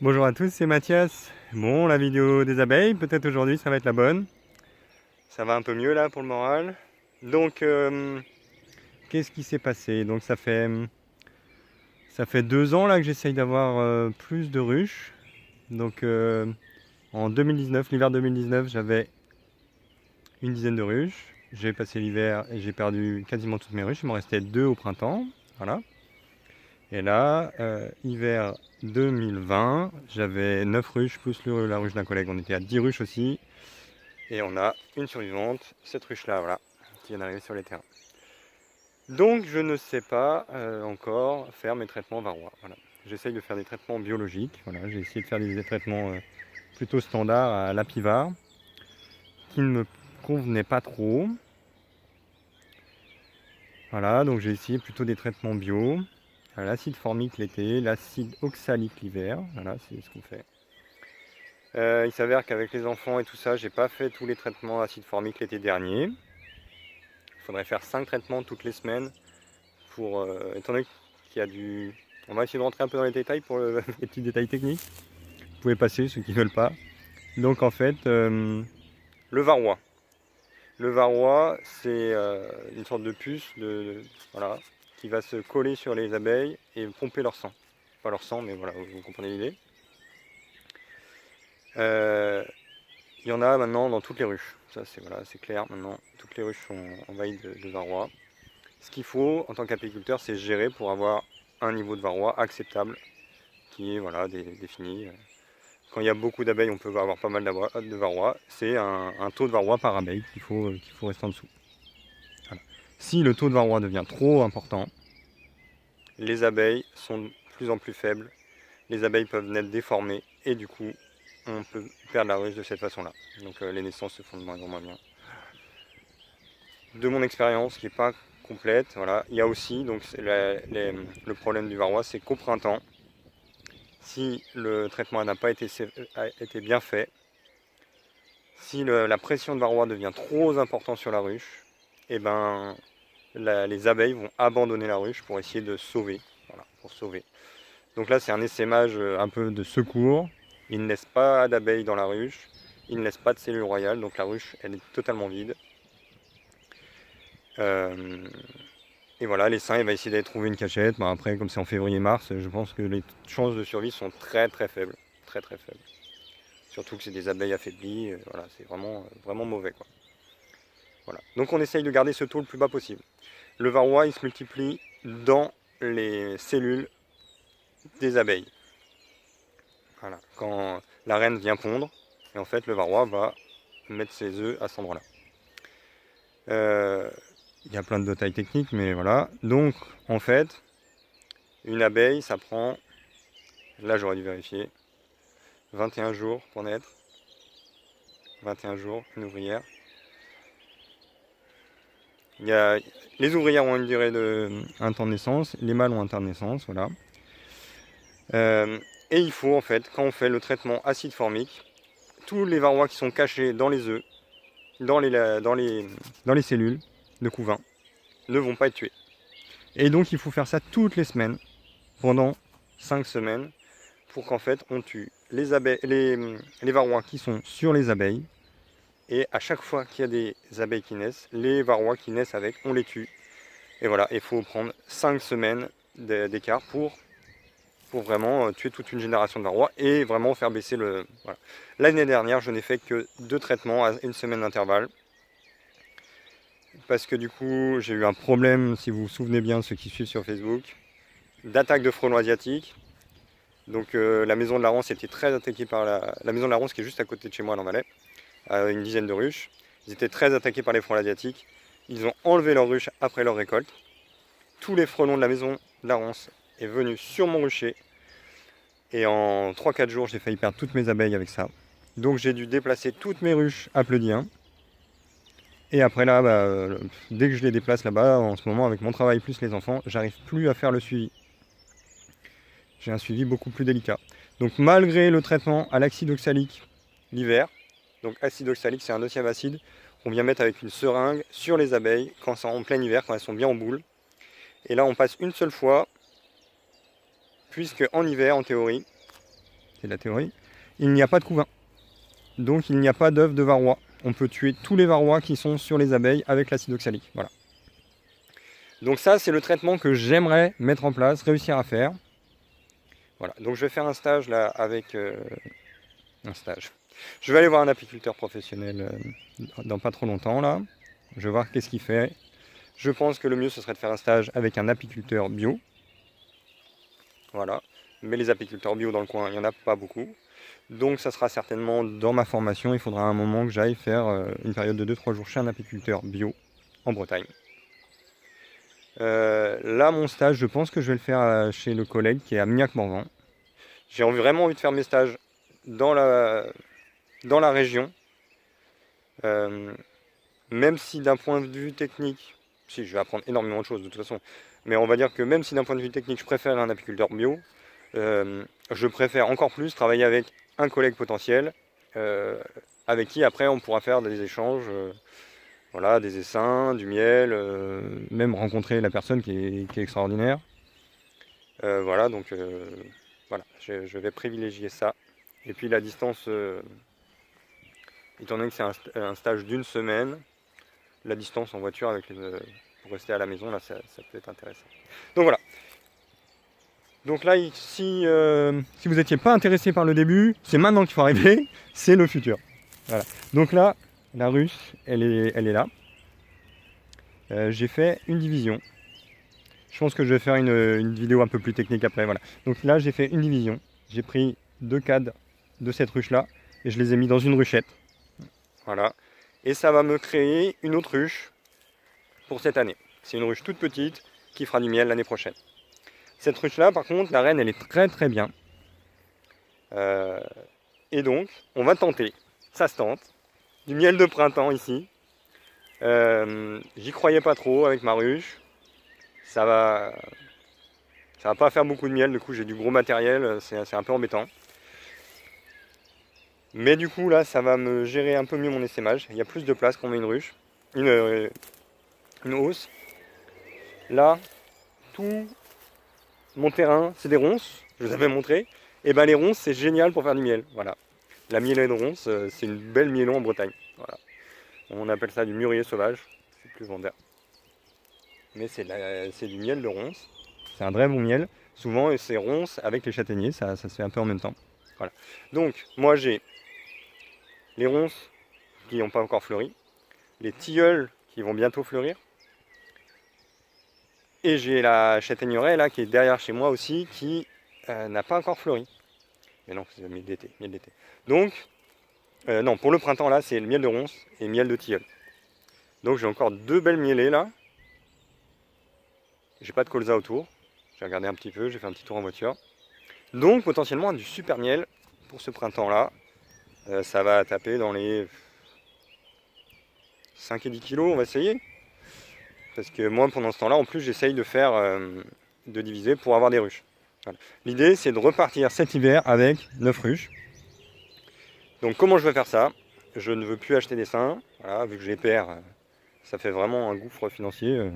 Bonjour à tous, c'est Mathias. Bon, la vidéo des abeilles, peut-être aujourd'hui ça va être la bonne. Ça va un peu mieux là pour le moral. Donc, qu'est-ce qui s'est passé? Donc ça fait 2 ans là que j'essaye d'avoir plus de ruches. Donc en 2019, l'hiver 2019, j'avais une dizaine de ruches. J'ai passé l'hiver et j'ai perdu quasiment toutes mes ruches. Il m'en restait 2 au printemps. Voilà. Et là, hiver 2020, j'avais 9 ruches plus la ruche d'un collègue. On était à 10 ruches aussi. Et on a une survivante, cette ruche-là, voilà, qui vient d'arriver sur les terrains. Donc je ne sais pas encore faire mes traitements varrois. Voilà. J'essaye de faire des traitements biologiques. Voilà. J'ai essayé de faire des traitements plutôt standards à l'apivard, qui ne me convenaient pas trop. Voilà, donc j'ai essayé plutôt des traitements bio. L'acide formique l'été, l'acide oxalique l'hiver. Voilà, c'est ce qu'on fait. Il s'avère qu'avec les enfants et tout ça, j'ai pas fait tous les traitements acide formique l'été dernier. Il faudrait faire 5 traitements toutes les semaines pour, étant donné qu'il y a du... On va essayer de rentrer un peu dans les détails pour les petits détails techniques. Vous pouvez passer, ceux qui ne veulent pas. Donc en fait, le varroa. Le varroa, c'est une sorte de puce voilà, qui va se coller sur les abeilles et pomper leur sang. Pas leur sang, mais voilà, vous comprenez l'idée. Il y en a maintenant dans toutes les ruches. Ça, c'est voilà, clair. Maintenant, toutes les ruches sont envahies de varroa. Ce qu'il faut en tant qu'apiculteur, c'est gérer pour avoir un niveau de varroa acceptable qui est voilà, défini. Quand il y a beaucoup d'abeilles, on peut avoir pas mal de varroa. C'est un taux de varroa par abeille qu'il faut rester en dessous. Voilà. Si le taux de varroa devient trop important, les abeilles sont de plus en plus faibles, les abeilles peuvent naître déformées et du coup, on peut perdre la ruche de cette façon-là. Donc les naissances se font de moins en moins bien. De mon expérience, qui n'est pas complète, voilà, il y a aussi donc, le problème du varroa, c'est qu'au printemps, si le traitement n'a pas été bien fait, si la pression de varroa devient trop importante sur la ruche, et ben, les abeilles vont abandonner la ruche pour essayer de sauver. Voilà, pour sauver. Donc là, c'est un essaimage un peu de secours. Il ne laisse pas d'abeilles dans la ruche, il ne laisse pas de cellules royales, donc la ruche, elle est totalement vide. Et voilà, l'essaim, il va essayer d'aller trouver une cachette. Bon, après, comme c'est en février-mars, je pense que les chances de survie sont très très faibles. Très très faibles. Surtout que c'est des abeilles affaiblies. Voilà, c'est vraiment, vraiment mauvais, quoi. Voilà. Donc on essaye de garder ce taux le plus bas possible. Le varroa, il se multiplie dans les cellules des abeilles. Voilà. Quand la reine vient pondre, et en fait, le varroa va mettre ses œufs à cet endroit-là. Il y a plein de détails techniques, mais voilà. Donc, en fait, une abeille, ça prend, là j'aurais dû vérifier, 21 jours pour naître. 21 jours, une ouvrière. Les ouvrières ont une durée un temps de naissance, les mâles ont un temps de naissance, voilà. Et il faut en fait, quand on fait le traitement acide formique, tous les varrois qui sont cachés dans les œufs, dans les cellules de couvain, ne vont pas être tués. Et donc il faut faire ça toutes les semaines, pendant 5 semaines, pour qu'en fait on tue les varrois qui sont sur les abeilles. Et à chaque fois qu'il y a des abeilles qui naissent, les varrois qui naissent avec, on les tue. Et voilà, il faut prendre 5 semaines d'écart pour vraiment tuer toute une génération de varrois et vraiment faire baisser le... Voilà. L'année dernière, je n'ai fait que 2 traitements à une semaine d'intervalle. Parce que du coup, j'ai eu un problème, si vous vous souvenez bien, ceux qui suivent sur Facebook, d'attaque de frelons asiatiques. Donc la maison de la Ronce était très attaquée par la maison de la Ronce qui est juste à côté de chez moi dans Valais, à une dizaine de ruches. Ils étaient très attaqués par les frelons asiatiques. Ils ont enlevé leurs ruches après leur récolte. Tous les frelons de la maison de la Ronce est venu sur mon rucher. Et en 3-4 jours, j'ai failli perdre toutes mes abeilles avec ça. Donc j'ai dû déplacer toutes mes ruches à Pleudien. Et après là, dès que je les déplace là-bas, en ce moment avec mon travail plus les enfants, j'arrive plus à faire le suivi. J'ai un suivi beaucoup plus délicat. Donc malgré le traitement à l'acide oxalique l'hiver, donc acide oxalique c'est un deuxième acide qu'on vient mettre avec une seringue sur les abeilles quand c'est en plein hiver, quand elles sont bien en boule. Et là on passe une seule fois, puisque en hiver en théorie, c'est la théorie, il n'y a pas de couvain. Donc il n'y a pas d'œuf de varroa. On peut tuer tous les varrois qui sont sur les abeilles avec l'acide oxalique. Voilà. Donc ça, c'est le traitement que j'aimerais mettre en place, réussir à faire. Voilà, donc je vais faire un stage là avec... un stage. Je vais aller voir un apiculteur professionnel dans pas trop longtemps là. Je vais voir qu'est-ce qu'il fait. Je pense que le mieux ce serait de faire un stage avec un apiculteur bio. Voilà. Mais les apiculteurs bio dans le coin, il n'y en a pas beaucoup. Donc ça sera certainement dans ma formation. Il faudra un moment que j'aille faire une période de 2-3 jours chez un apiculteur bio en Bretagne. Là, mon stage, je pense que je vais le faire chez le collègue qui est à Mignac-Morvan. J'ai vraiment envie de faire mes stages dans la région. Même si d'un point de vue technique, si je vais apprendre énormément de choses de toute façon, mais on va dire que même si d'un point de vue technique, je préfère un apiculteur bio, je préfère encore plus travailler avec un collègue potentiel, avec qui après on pourra faire des échanges. Voilà, des essaims, du miel, même rencontrer la personne qui est extraordinaire. Voilà, donc voilà, je vais privilégier ça. Et puis la distance, étant donné que c'est un stage d'une semaine, la distance en voiture avec pour rester à la maison, là, ça peut être intéressant. Donc voilà. Donc là, si vous n'étiez pas intéressé par le début, c'est maintenant qu'il faut arriver, c'est le futur. Voilà. Donc là, la ruche, elle est là. J'ai fait une division. Je pense que je vais faire une vidéo un peu plus technique après. Voilà. Donc là, j'ai fait une division. J'ai pris 2 cadres de cette ruche-là et je les ai mis dans une ruchette. Voilà. Et ça va me créer une autre ruche pour cette année. C'est une ruche toute petite qui fera du miel l'année prochaine. Cette ruche-là, par contre, la reine, elle est très très bien. Et donc, on va tenter, ça se tente, du miel de printemps ici. J'y croyais pas trop avec ma ruche. Ça va pas faire beaucoup de miel, du coup j'ai du gros matériel, c'est un peu embêtant. Mais du coup là, ça va me gérer un peu mieux mon essaimage. Il y a plus de place quand on met une ruche, une hausse. Là, tout mon terrain, c'est des ronces, je vous avais montré. Et ben les ronces, c'est génial pour faire du miel. Voilà. La mielée de ronces, c'est une belle mielon en Bretagne. Voilà. On appelle ça du mûrier sauvage, c'est plus vendeur. Mais c'est du miel de ronces. C'est un vrai bon miel. Souvent, c'est ronces avec les châtaigniers, ça se fait un peu en même temps. Voilà. Donc, moi j'ai les ronces qui n'ont pas encore fleuri, les tilleuls qui vont bientôt fleurir, et j'ai la châtaigneraie là qui est derrière chez moi aussi qui n'a pas encore fleuri. Mais non, c'est le miel d'été. Donc, non, pour le printemps là, c'est le miel de ronces et le miel de tilleul. Donc j'ai encore 2 belles mielées là. J'ai pas de colza autour. J'ai regardé un petit peu, j'ai fait un petit tour en voiture. Donc potentiellement du super miel pour ce printemps-là. Ça va taper dans les 5 et 10 kilos, on va essayer. Parce que moi pendant ce temps-là, en plus j'essaye de faire, de diviser pour avoir des ruches. Voilà. L'idée c'est de repartir cet hiver avec 9 ruches. Donc comment je vais faire ça? Je ne veux plus acheter des seins. Voilà, vu que j'ai perds, ça fait vraiment un gouffre financier.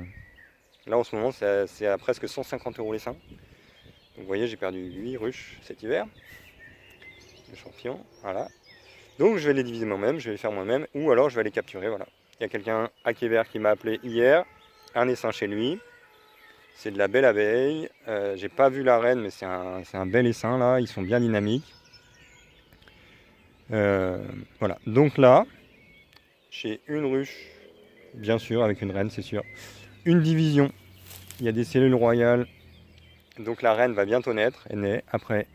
Là en ce moment c'est à presque 150 € les seins. Donc vous voyez j'ai perdu 8 ruches cet hiver. Les champignons, voilà. Donc je vais les diviser moi-même, je vais les faire moi-même, ou alors je vais les capturer, voilà. Il y a quelqu'un à Québec qui m'a appelé hier, un essaim chez lui. C'est de la belle abeille. J'ai pas vu la reine, mais c'est un bel essaim là, ils sont bien dynamiques. Voilà, donc là, j'ai une ruche, bien sûr, avec une reine, c'est sûr. Une division, il y a des cellules royales. Donc la reine va bientôt naître, elle naît. Après,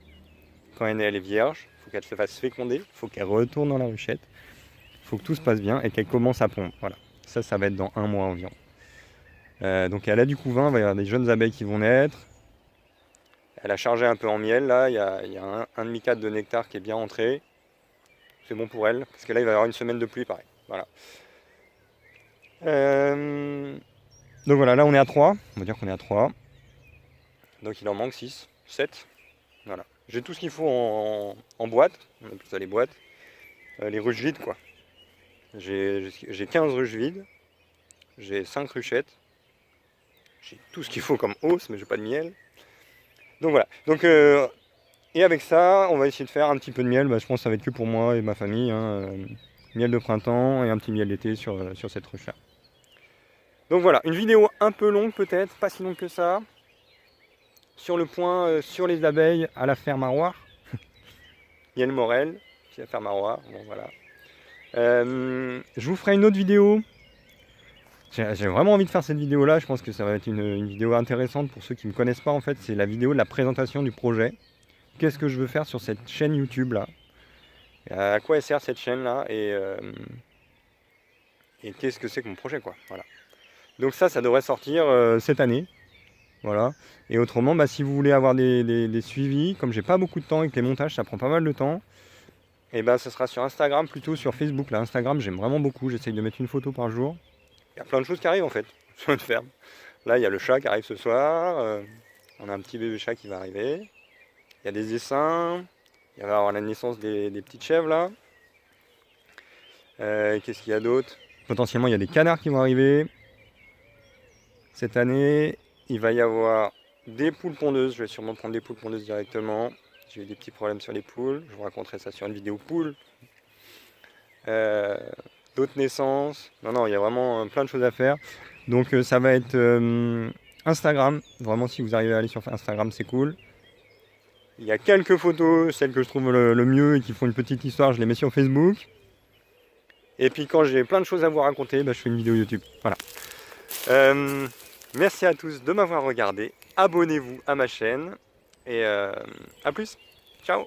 quand elle naît, elle est vierge. Il faut qu'elle se fasse féconder, il faut qu'elle retourne dans la ruchette. Il faut que tout se passe bien et qu'elle commence à pondre. Voilà, ça va être dans 1 mois environ. Donc elle a du couvain, il va y avoir des jeunes abeilles qui vont naître. Elle a chargé un peu en miel, là, il y a un demi-4 de nectar qui est bien rentré. C'est bon pour elle, parce que là il va y avoir une semaine de pluie pareil. Voilà. Donc voilà, là on est à 3, on va dire qu'on est à 3. Donc il en manque 6, 7. Voilà. J'ai tout ce qu'il faut en boîte, on appelle ça les boîtes. Les ruches vides quoi. J'ai 15 ruches vides, j'ai 5 ruchettes, j'ai tout ce qu'il faut comme hausse, mais j'ai pas de miel. Donc voilà. Donc Et avec ça, on va essayer de faire un petit peu de miel. Je pense que ça va être que pour moi et ma famille. Hein. Miel de printemps et un petit miel d'été sur cette ruche-là. Donc voilà, une vidéo un peu longue peut-être, pas si longue que ça. Sur le point, sur les abeilles à la ferme Arroir. Miel Morel, puis la ferme Arroir. Bon voilà. Je vous ferai une autre vidéo. J'ai vraiment envie de faire cette vidéo là, je pense que ça va être une vidéo intéressante pour ceux qui ne me connaissent pas en fait, c'est la vidéo de la présentation du projet. Qu'est-ce que je veux faire sur cette chaîne YouTube là? À quoi elle sert cette chaîne là? Et qu'est-ce que c'est que mon projet quoi? Voilà. Donc ça devrait sortir cette année. Voilà. Et autrement, si vous voulez avoir des suivis, comme j'ai pas beaucoup de temps et que les montages ça prend pas mal de temps, et ce sera sur Instagram plutôt sur Facebook. Là, Instagram j'aime vraiment beaucoup, j'essaye de mettre une photo par jour. Il y a plein de choses qui arrivent en fait sur notre ferme. Là, il y a le chat qui arrive ce soir. On a un petit bébé chat qui va arriver. Il y a des essaims. Il va y avoir la naissance des petites chèvres là. Qu'est-ce qu'il y a d'autre? Potentiellement, il y a des canards qui vont arriver. Cette année, il va y avoir des poules pondeuses. Je vais sûrement prendre des poules pondeuses directement. J'ai eu des petits problèmes sur les poules. Je vous raconterai ça sur une vidéo poule. D'autres naissances. Non, il y a vraiment plein de choses à faire. Donc ça va être Instagram. Vraiment, si vous arrivez à aller sur Instagram, c'est cool. Il y a quelques photos, celles que je trouve le mieux et qui font une petite histoire, je les mets sur Facebook. Et puis quand j'ai plein de choses à vous raconter, je fais une vidéo YouTube. Voilà. Merci à tous de m'avoir regardé. Abonnez-vous à ma chaîne. Et à plus. Ciao.